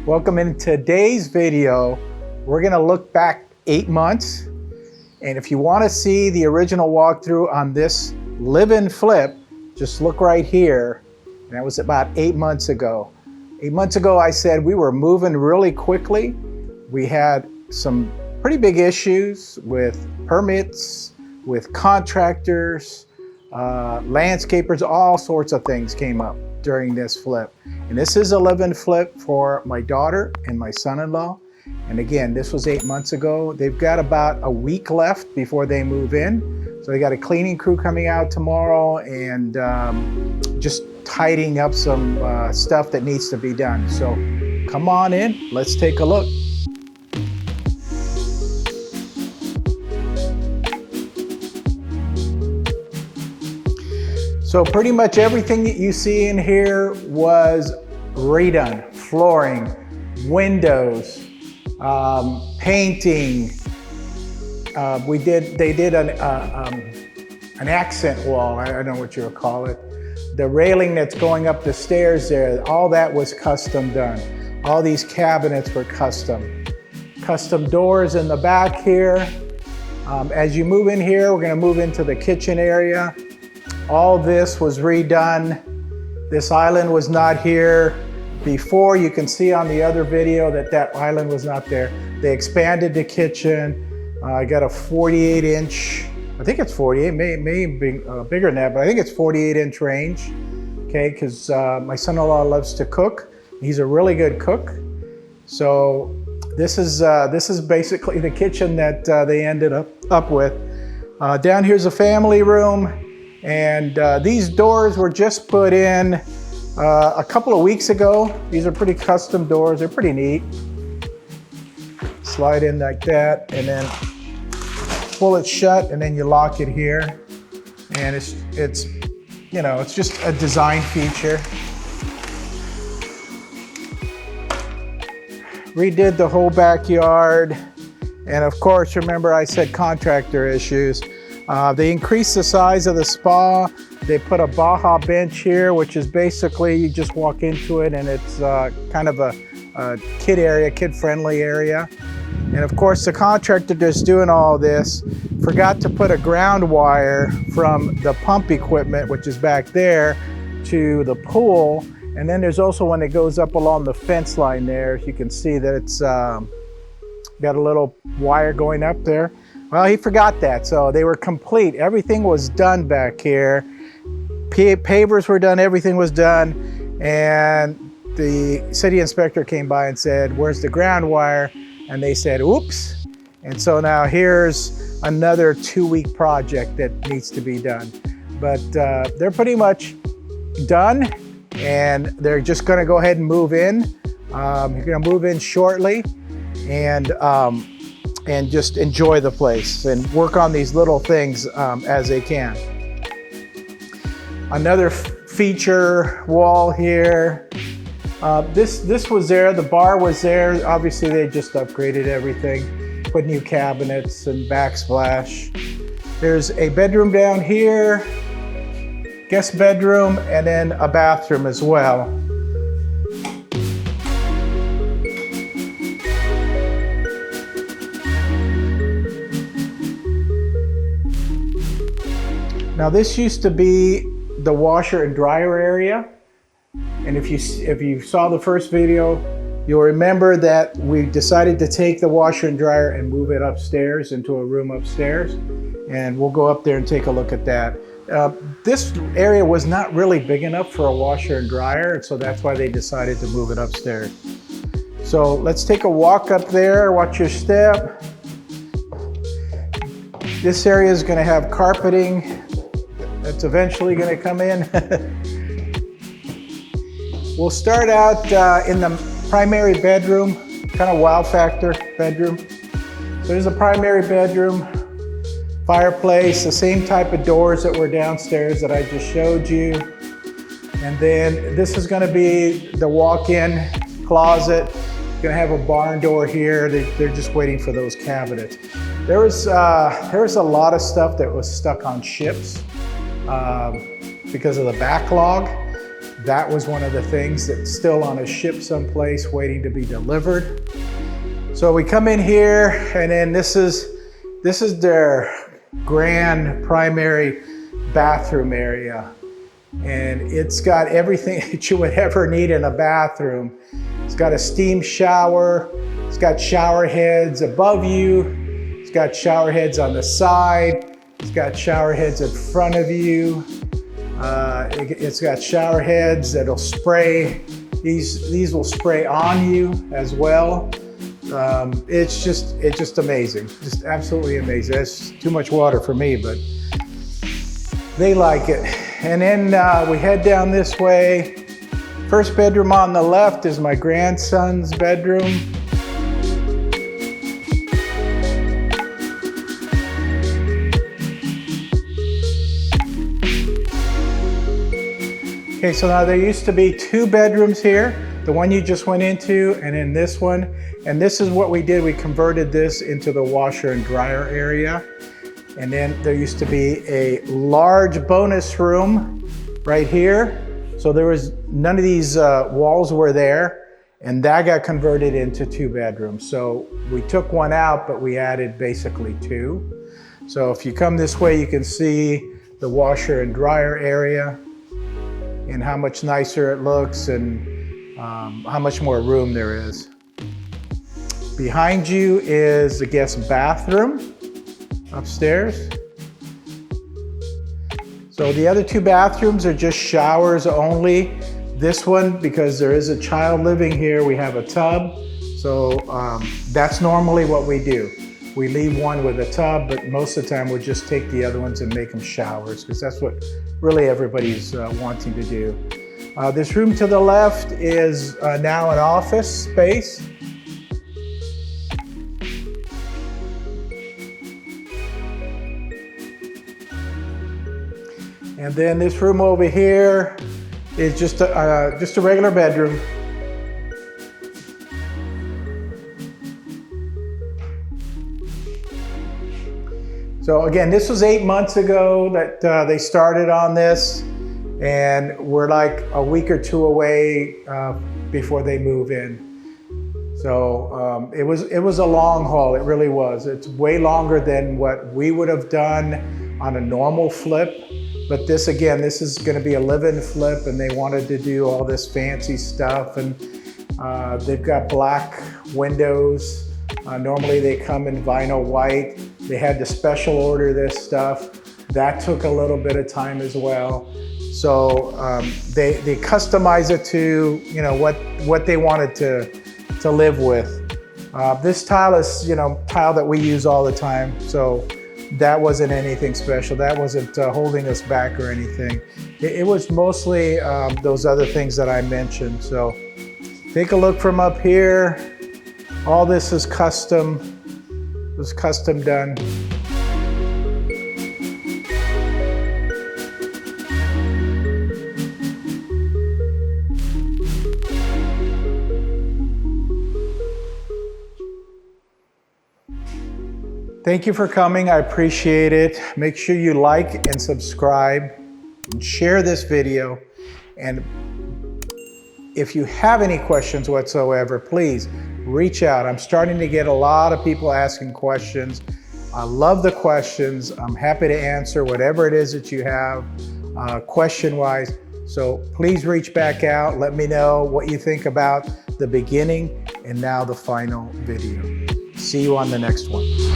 Welcome. In today's video, we're gonna look back 8 months. And if you wanna see the original walkthrough on this live-in flip, just look right here. And that was about 8 months ago. 8 months ago, I said we were moving really quickly. We had some pretty big issues with permits, with contractors, landscapers, all sorts of things came up during this flip. And this is a live-in flip for my daughter and my son-in-law. And again, this was 8 months ago. They've got about a week left before they move in. So they got a cleaning crew coming out tomorrow and just tidying up some stuff that needs to be done. So come on in, let's take a look. So pretty much everything that you see in here was redone. Flooring, windows, painting. They did an accent wall, I don't know what you would call it. The railing that's going up the stairs there, all that was custom done. All these cabinets were custom. Custom doors in the back here. As you move in here, we're gonna move into the kitchen area. All this was redone. This island was not here before. You can see on the other video that that island was not there. They expanded the kitchen. I got a 48-inch, I think it's 48, may be bigger than that, but I think it's 48-inch range, okay, because my son-in-law loves to cook. He's a really good cook. So this is basically the kitchen that they ended up with. Down here's a family room. And these doors were just put in a couple of weeks ago. These are pretty custom doors. They're pretty neat. Slide in like that and then pull it shut and then you lock it here. And it's you know, it's just a design feature. Redid the whole backyard. And of course, remember I said contractor issues. They increased the size of the spa. They put a Baja bench here, which is basically you just walk into it and it's kind of a kid area, kid-friendly area. And of course, the contractor that's doing all this forgot to put a ground wire from the pump equipment, which is back there, to the pool. And then there's also one that goes up along the fence line there. You can see that it's got a little wire going up there. Well, he forgot that, so they were complete. Everything was done back here. Pavers were done, everything was done. And the city inspector came by and said, "Where's the ground wire?" And they said, "Oops." And so now here's another 2-week project that needs to be done. But they're pretty much done, and they're just gonna go ahead and move in. You're gonna move in shortly, and just enjoy the place and work on these little things as they can. Another feature wall here. This was there, the bar was there. Obviously they just upgraded everything, put new cabinets and backsplash. There's a bedroom down here, guest bedroom, and then a bathroom as well. Now this used to be the washer and dryer area. And if you saw the first video, you'll remember that we decided to take the washer and dryer and move it upstairs into a room upstairs. And we'll go up there and take a look at that. This area was not really big enough for a washer and dryer, and so that's why they decided to move it upstairs. So let's take a walk up there, watch your step. This area is gonna have carpeting. That's eventually going to come in. We'll start out in the primary bedroom, kind of wow factor bedroom. So there's a primary bedroom, fireplace, the same type of doors that were downstairs that I just showed you. And then this is going to be the walk-in closet. Going to have a barn door here. They're just waiting for those cabinets. There was a lot of stuff that was stuck on ships because of the backlog. That was one of the things that's still on a ship someplace waiting to be delivered. So we come in here, and then this is their grand primary bathroom area. And it's got everything that you would ever need in a bathroom. It's got a steam shower, it's got shower heads above you, it's got shower heads on the side, it's got shower heads in front of you. It's got shower heads that'll spray. These will spray on you as well. It's just amazing, just absolutely amazing. That's too much water for me, but they like it. And then we head down this way. First bedroom on the left is my grandson's bedroom. Okay, so now there used to be 2 bedrooms here, the one you just went into, and then this one. And this is what we did. We converted this into the washer and dryer area. And then there used to be a large bonus room right here. So there was none of these walls were there, and that got converted into 2 bedrooms. So we took one out, but we added basically 2. So if you come this way, you can see the washer and dryer area and how much nicer it looks, and how much more room there is. Behind you is the guest bathroom upstairs. So the other 2 bathrooms are just showers only. This one, because there is a child living here, we have a tub. So that's normally what we do. We leave one with a tub, but most of the time we'll just take the other ones and make them showers, because that's what really everybody's wanting to do. This room to the left is now an office space. And then this room over here is just a regular bedroom. So again, this was 8 months ago that they started on this, and we're like a week or 2 away before they move in. So it was a long haul, it really was. It's way longer than what we would have done on a normal flip. But this, again, this is gonna be a live-in flip, and they wanted to do all this fancy stuff, and they've got black windows. Normally they come in vinyl white. They had to special order this stuff. That took a little bit of time as well. So they customize it to, you know, what they wanted to live with. This tile is, you know, tile that we use all the time. So that wasn't anything special. That wasn't holding us back or anything. It was mostly those other things that I mentioned. So take a look from up here. All this is custom. It was custom done. Thank you for coming. I appreciate it. Make sure you like and subscribe and share this video. And if you have any questions whatsoever, please reach out. I'm starting to get a lot of people asking questions. I love the questions. I'm happy to answer whatever it is that you have question-wise. So please reach back out. Let me know what you think about the beginning and now the final video. See you on the next one.